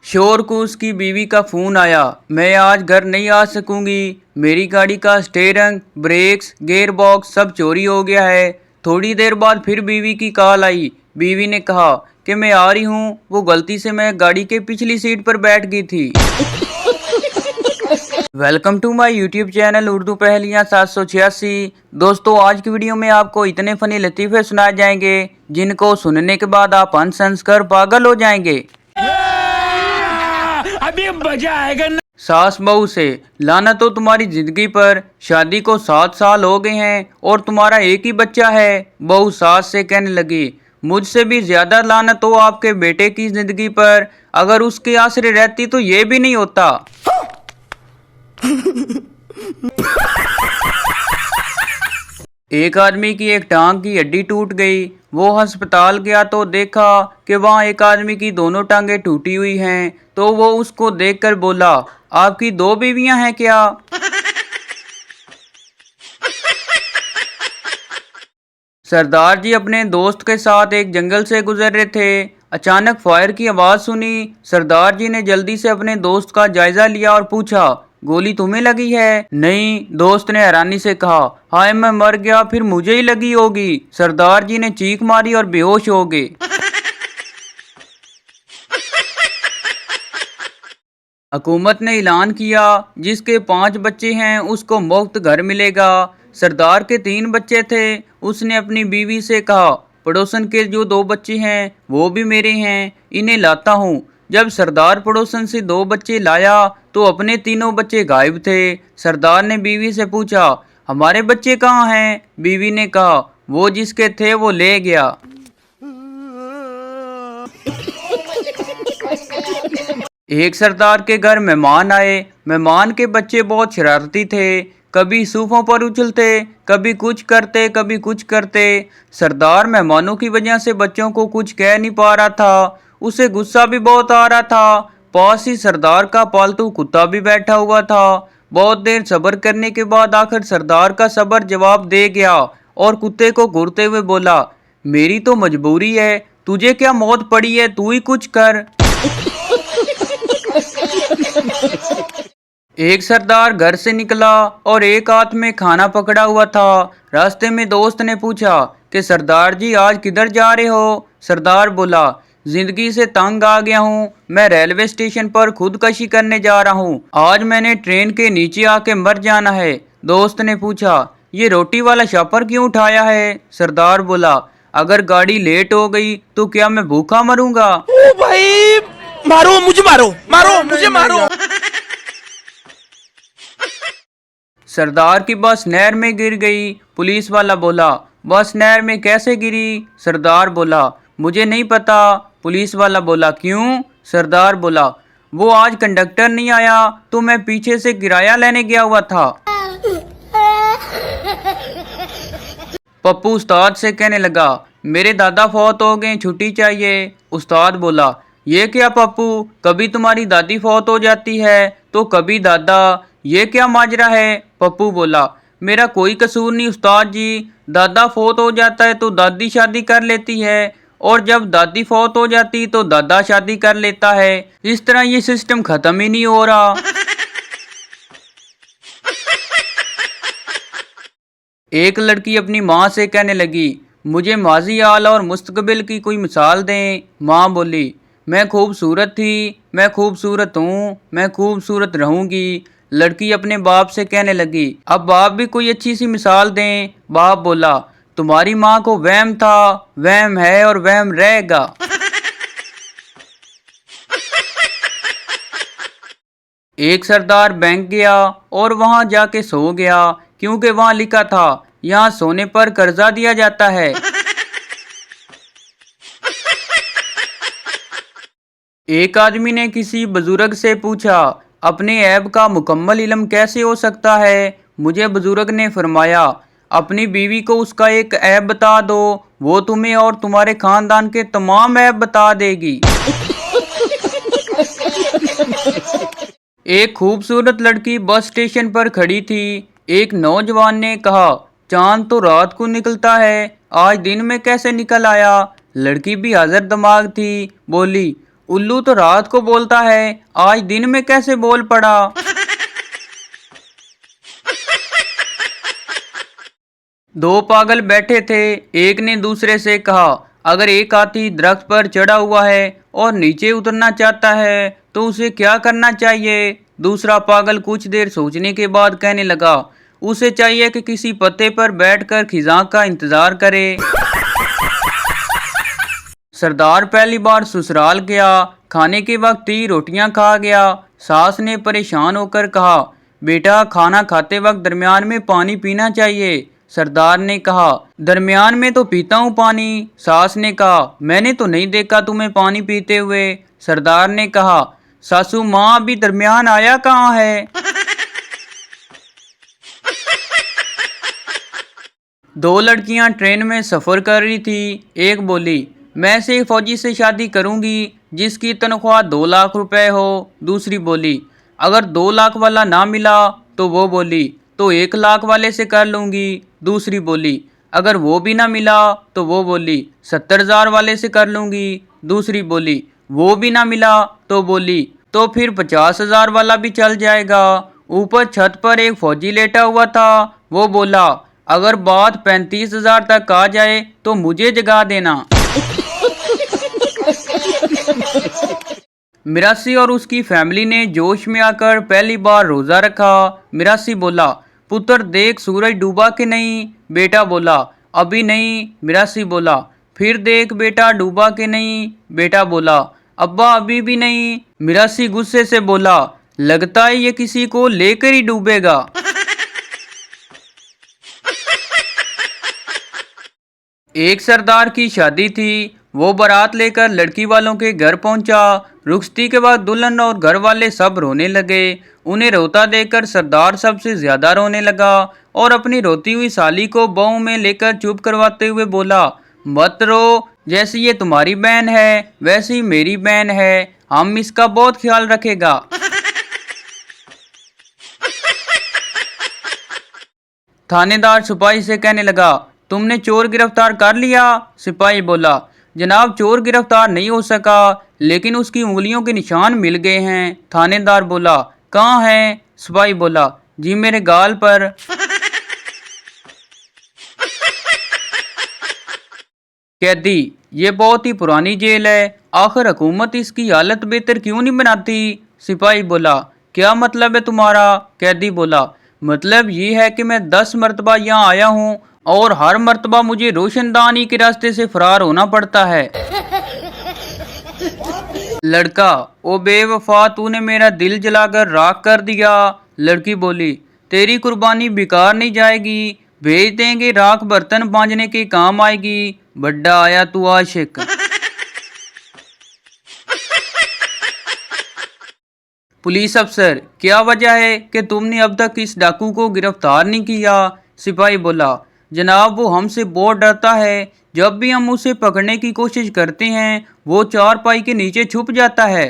शोर को उसकी बीवी का फोन आया। मैं आज घर नहीं आ सकूंगी। मेरी गाड़ी का स्टीयरिंग, ब्रेक्स, गियर बॉक्स सब चोरी हो गया है। थोड़ी देर बाद फिर बीवी की कॉल आई। बीवी ने कहा कि मैं आ रही हूँ। वो गलती से मैं गाड़ी के पिछली सीट पर बैठ गई थी। Welcome to my YouTube channel Urdu पहेलियाँ 786। दोस्तों, आज की वीडियो में आपको इतने फनी लतीफ़े सुनाए जाएंगे जिनको सुनने के बाद आप हंस हंस कर पागल हो जाएंगे। अभी मजा आएगा ना। सास बहू से, लाना तो तुम्हारी जिंदगी पर, शादी को 7 साल हो गए हैं और तुम्हारा एक ही बच्चा है। बहू सास से कहने लगी, मुझसे भी ज्यादा लानत तो आपके बेटे की जिंदगी पर, अगर उसके आसरे रहती तो ये भी नहीं होता। एक आदमी की एक टांग की हड्डी टूट गई। वो अस्पताल गया तो देखा कि वहाँ एक आदमी की दोनों टांगें टूटी हुई हैं। तो वो उसको देखकर बोला, आपकी 2 बीवियां हैं क्या? सरदार जी अपने दोस्त के साथ एक जंगल से गुजर रहे थे। अचानक फायर की आवाज सुनी। सरदार जी ने जल्दी से अपने दोस्त का जायजा लिया और पूछा, गोली तुम्हें लगी है? नहीं, दोस्त ने हैरानी से कहा। हाय, मैं मर गया, फिर मुझे ही लगी होगी। सरदार जी ने चीख मारी और बेहोश हो गए। हुकूमत ने ऐलान किया, जिसके 5 बच्चे हैं उसको मुफ्त घर मिलेगा। सरदार के 3 बच्चे थे। उसने अपनी बीवी से कहा, पड़ोसन के जो 2 बच्चे हैं वो भी मेरे हैं, इन्हें लाता हूँ। जब सरदार पड़ोसन से 2 बच्चे लाया तो अपने तीनों बच्चे गायब थे। सरदार ने बीवी से पूछा, हमारे बच्चे कहाँ हैं? बीवी ने कहा, वो जिसके थे वो ले गया। एक सरदार के घर मेहमान आए। मेहमान के बच्चे बहुत शरारती थे। कभी सोफों पर उछलते, कभी कुछ करते, कभी कुछ करते। सरदार मेहमानों की वजह से बच्चों को कुछ कह नहीं पा रहा था। उसे गुस्सा भी बहुत आ रहा था। पास ही सरदार का पालतू कुत्ता भी बैठा हुआ था। बहुत देर सब्र करने के बाद आखिर सरदार का सब्र जवाब दे गया और कुत्ते को घूरते हुए बोला, मेरी तो मजबूरी है, तुझे क्या मौत पड़ी है, तू ही कुछ कर। एक सरदार घर से निकला और एक हाथ में खाना पकड़ा हुआ था। रास्ते में दोस्त ने पूछा कि सरदार जी आज किधर जा रहे हो? सरदार बोला, जिंदगी से तंग आ गया हूँ, मैं रेलवे स्टेशन पर खुदकशी करने जा रहा हूँ। आज मैंने ट्रेन के नीचे आके मर जाना है। दोस्त ने पूछा, ये रोटी वाला छापर क्यों उठाया है? सरदार बोला, अगर गाड़ी लेट हो गई तो क्या मैं भूखा मरूंगा? ओ भाई, मारो मुझे, मारो मारो मुझे, मारो। सरदार की बस नहर में गिर गई। पुलिस वाला बोला, बस नहर में कैसे गिरी? सरदार बोला, मुझे नहीं पता। पुलिस वाला बोला, क्यों? सरदार बोला, वो आज कंडक्टर नहीं आया तो मैं पीछे से किराया लेने गया हुआ था। पप्पू उस्ताद से कहने लगा, मेरे दादा फौत हो गए, छुट्टी चाहिए। उस्ताद बोला, ये क्या पप्पू, कभी तुम्हारी दादी फौत हो जाती है तो कभी दादा, ये क्या माजरा है? पप्पू बोला, मेरा कोई कसूर नहीं उस्ताद जी, दादा फौत हो जाता है तो दादी शादी कर लेती है और जब दादी फौत हो जाती तो दादा शादी कर लेता है। इस तरह ये सिस्टम खत्म ही नहीं हो रहा। एक लड़की अपनी माँ से कहने लगी, मुझे माजी हाल और मुस्तकबिल की कोई मिसाल दें। माँ बोली, मैं खूबसूरत थी, मैं खूबसूरत हूँ, मैं खूबसूरत रहूंगी। लड़की अपने बाप से कहने लगी, अब बाप भी कोई अच्छी सी मिसाल दें। बाप बोला, तुम्हारी माँ को वहम था, वहम है और वहम रहेगा। एक सरदार बैंक गया और वहां जाके सो गया, क्योंकि वहां लिखा था, यहाँ सोने पर कर्जा दिया जाता है। एक आदमी ने किसी बुजुर्ग से पूछा, अपने ऐब का मुकम्मल इल्म कैसे हो सकता है? मुझे बुजुर्ग ने फरमाया, अपनी बीवी को उसका एक ऐब बता दो, वो तुम्हें और तुम्हारे खानदान के तमाम ऐब बता देगी। एक खूबसूरत लड़की बस स्टेशन पर खड़ी थी। एक नौजवान ने कहा, चांद तो रात को निकलता है, आज दिन में कैसे निकल आया? लड़की भी हाजिर दिमाग थी, बोली, उल्लू तो रात को बोलता है, आज दिन में कैसे बोल पड़ा। दो पागल बैठे थे, एक ने दूसरे से कहा, अगर एक हाथी दरख्त पर चढ़ा हुआ है और नीचे उतरना चाहता है तो उसे क्या करना चाहिए। दूसरा पागल कुछ देर सोचने के बाद कहने लगा, उसे चाहिए कि किसी पत्ते पर बैठकर खिज़ां का इंतजार करे। सरदार पहली बार ससुराल गया, खाने के वक्त ही रोटियां खा गया। सास ने परेशान होकर कहा, बेटा खाना खाते वक्त दरमियान में पानी पीना चाहिए। सरदार ने कहा, दरमियान में तो पीता हूँ पानी। सास ने कहा, मैंने तो नहीं देखा तुम्हें पानी पीते हुए। सरदार ने कहा, सासू माँ अभी दरमियान आया कहाँ है। दो लड़कियां ट्रेन में सफ़र कर रही थी। एक बोली, मैं ऐसे फौजी से शादी करूंगी जिसकी तनख्वाह 2 लाख रुपए हो। दूसरी बोली, अगर 2 लाख वाला ना मिला तो वो बोली, तो 1 लाख वाले से कर लूंगी। दूसरी बोली, अगर वो भी ना मिला तो वो बोली, 70,000 वाले से कर लूंगी। दूसरी बोली, वो भी ना मिला तो बोली, तो फिर 50,000 वाला भी चल जाएगा। ऊपर छत पर एक फौजी लेटा हुआ था। वो बोला, अगर बात 35,000 तक आ जाए तो मुझे जगा देना। मिरासी और उसकी फैमिली ने जोश में आकर पहली बार रोजा रखा। मिरासी बोला, पुत्र देख सूरज डूबा कि नहीं। बेटा बोला, अभी नहीं। मिरासी बोला, फिर देख बेटा डूबा कि नहीं। बेटा बोला, अब्बा अभी भी नहीं। मिरासी गुस्से से बोला, लगता है ये किसी को लेकर ही डूबेगा। एक सरदार की शादी थी। वो बारात लेकर लड़की वालों के घर पहुंचा। रुखसती के बाद दुल्हन और घर वाले सब रोने लगे। उन्हें रोता देखकर सरदार सबसे ज्यादा रोने लगा और अपनी रोती हुई साली को बाहों में लेकर चुप करवाते हुए बोला, मत रो, जैसी ये तुम्हारी बहन है वैसी ही मेरी बहन है, हम इसका बहुत ख्याल रखेगा। थानेदार सिपाही से कहने लगा, तुमने चोर गिरफ्तार कर लिया। सिपाही बोला, जनाब चोर गिरफ्तार नहीं हो सका, लेकिन उसकी उंगलियों के निशान मिल गए हैं। थानेदार बोला, कहाँ हैं? सिपाही बोला, जी मेरे गाल पर। कैदी, ये बहुत ही पुरानी जेल है, आखिर हुकूमत इसकी हालत बेहतर क्यों नहीं बनाती। सिपाही बोला, क्या मतलब है तुम्हारा? कैदी बोला, मतलब ये है कि मैं 10 मरतबा यहाँ आया हूँ और हर मर्तबा मुझे रोशनदानी के रास्ते से फरार होना पड़ता है। लड़का, ओ बेवफा, तूने मेरा दिल जलाकर राख कर दिया। लड़की बोली, तेरी कुर्बानी बेकार नहीं जाएगी, भेज देंगे, राख बर्तन बांझने के काम आएगी। बड्डा आया तू आशिक। पुलिस अफसर, क्या वजह है कि तुमने अब तक इस डाकू को गिरफ्तार नहीं किया। सिपाही बोला, जनाब वो हमसे बहुत डरता है, जब भी हम उसे पकड़ने की कोशिश करते हैं वो चारपाई के नीचे छुप जाता है।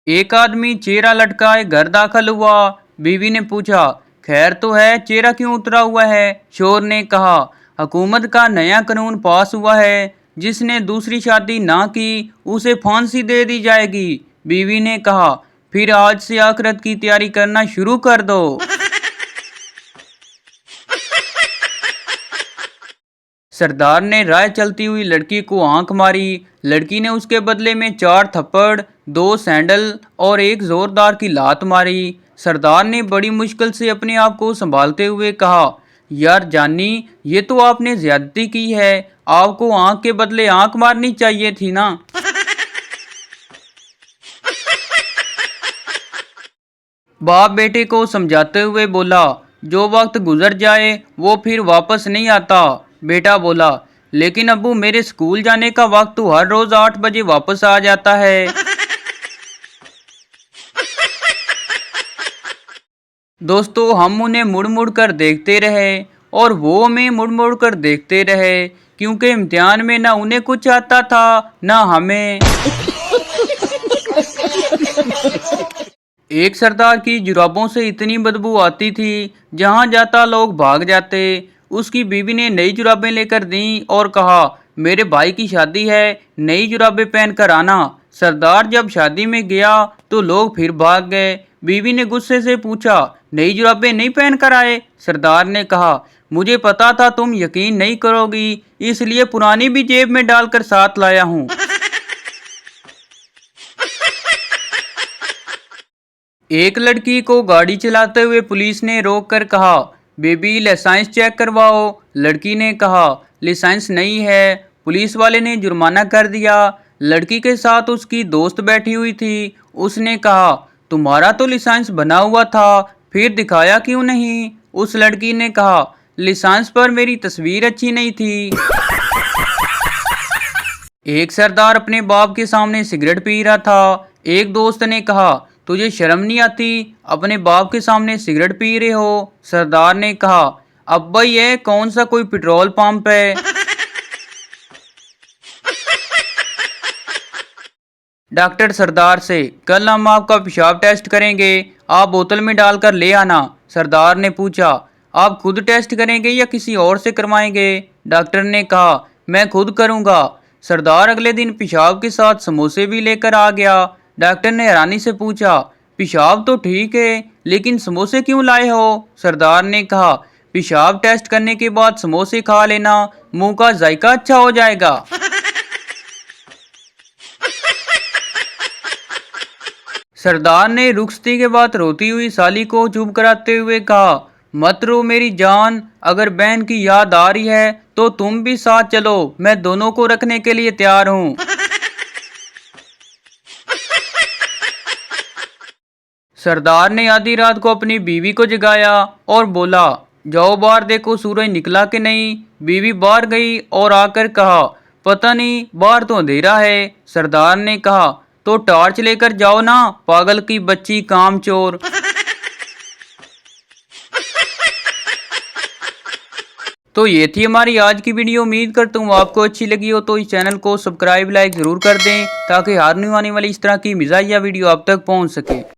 एक आदमी चेहरा लटकाए घर दाखिल हुआ। बीवी ने पूछा, खैर तो है, चेहरा क्यों उतरा हुआ है? शोर ने कहा, हुकूमत का नया कानून पास हुआ है, जिसने दूसरी शादी ना की उसे फांसी दे दी जाएगी। बीवी ने कहा, फिर आज से आखिरत की तैयारी करना शुरू कर दो। सरदार ने राह चलती हुई लड़की को आंख मारी। लड़की ने उसके बदले में 4 थप्पड़, 2 सैंडल और एक जोरदार की लात मारी। सरदार ने बड़ी मुश्किल से अपने आप को संभालते हुए कहा, यार जानी, ये तो आपने ज्यादती की है, आपको आंख के बदले आंख मारनी चाहिए थी ना। बाप बेटे को समझाते हुए बोला, जो वक्त गुजर जाए वो फिर वापस नहीं आता। बेटा बोला, लेकिन अब्बू मेरे स्कूल जाने का वक्त तो हर रोज 8 बजे वापस आ जाता है। दोस्तों, हम उन्हें मुड़ मुड़ कर देखते रहे और वो हमें मुड़ मुड़ कर देखते रहे, क्योंकि इम्तिहान में ना उन्हें कुछ आता था ना हमें। एक सरदार की जुराबों से इतनी बदबू आती थी, जहां जाता लोग भाग जाते। उसकी बीवी ने नई जुराबें लेकर दी और कहा, मेरे भाई की शादी है, नई जुराबें पहन कर आना। सरदार जब शादी में गया तो लोग फिर भाग गए। बीवी ने गुस्से से पूछा, नई जुराबें नहीं पहन कर आए? सरदार ने कहा, मुझे पता था तुम यकीन नहीं करोगी, इसलिए पुरानी भी जेब में डालकर साथ लाया हूँ। एक लड़की को गाड़ी चलाते हुए पुलिस ने रोक कर कहा, बेबी लाइसेंस चेक करवाओ। लड़की ने कहा, लाइसेंस नहीं है। पुलिस वाले ने जुर्माना कर दिया। लड़की के साथ उसकी दोस्त बैठी हुई थी। उसने कहा, तुम्हारा तो लाइसेंस बना हुआ था, फिर दिखाया क्यों नहीं? उस लड़की ने कहा, लाइसेंस पर मेरी तस्वीर अच्छी नहीं थी। एक सरदार अपने बाप के सामने सिगरेट पी रहा था। एक दोस्त ने कहा, तुझे शर्म नहीं आती, अपने बाप के सामने सिगरेट पी रहे हो? सरदार ने कहा, अब्बा ये कौन सा कोई पेट्रोल पंप है? डॉक्टर सरदार से, कल हम आपका पेशाब टेस्ट करेंगे, आप बोतल में डालकर ले आना। सरदार ने पूछा, आप खुद टेस्ट करेंगे या किसी और से करवाएंगे? डॉक्टर ने कहा, मैं खुद करूंगा। सरदार अगले दिन पेशाब के साथ समोसे भी लेकर आ गया। डॉक्टर ने हैरानी से पूछा, पेशाब तो ठीक है, लेकिन समोसे क्यों लाए हो? सरदार ने कहा, पेशाब टेस्ट करने के बाद समोसे खा लेना, मुंह का जायका अच्छा हो जाएगा। सरदार ने रुखसती के बाद रोती हुई साली को चुप कराते हुए कहा, मत रो मेरी जान, अगर बहन की याद आ रही है तो तुम भी साथ चलो, मैं दोनों को रखने के लिए तैयार हूँ। सरदार ने आधी रात को अपनी बीवी को जगाया और बोला, जाओ बाहर देखो सूरज निकला कि नहीं। बीवी बाहर गई और आकर कहा, पता नहीं, बाहर तो अंधेरा है। सरदार ने कहा, तो टॉर्च लेकर जाओ ना, पागल की बच्ची कामचोर। तो ये थी हमारी आज की वीडियो। उम्मीद करता हूँ आपको अच्छी लगी हो, तो इस चैनल को सब्सक्राइब लाइक जरूर कर दें ताकि हर न्यू आने वाली इस तरह की मिजाजिया वीडियो आप तक पहुँच सके।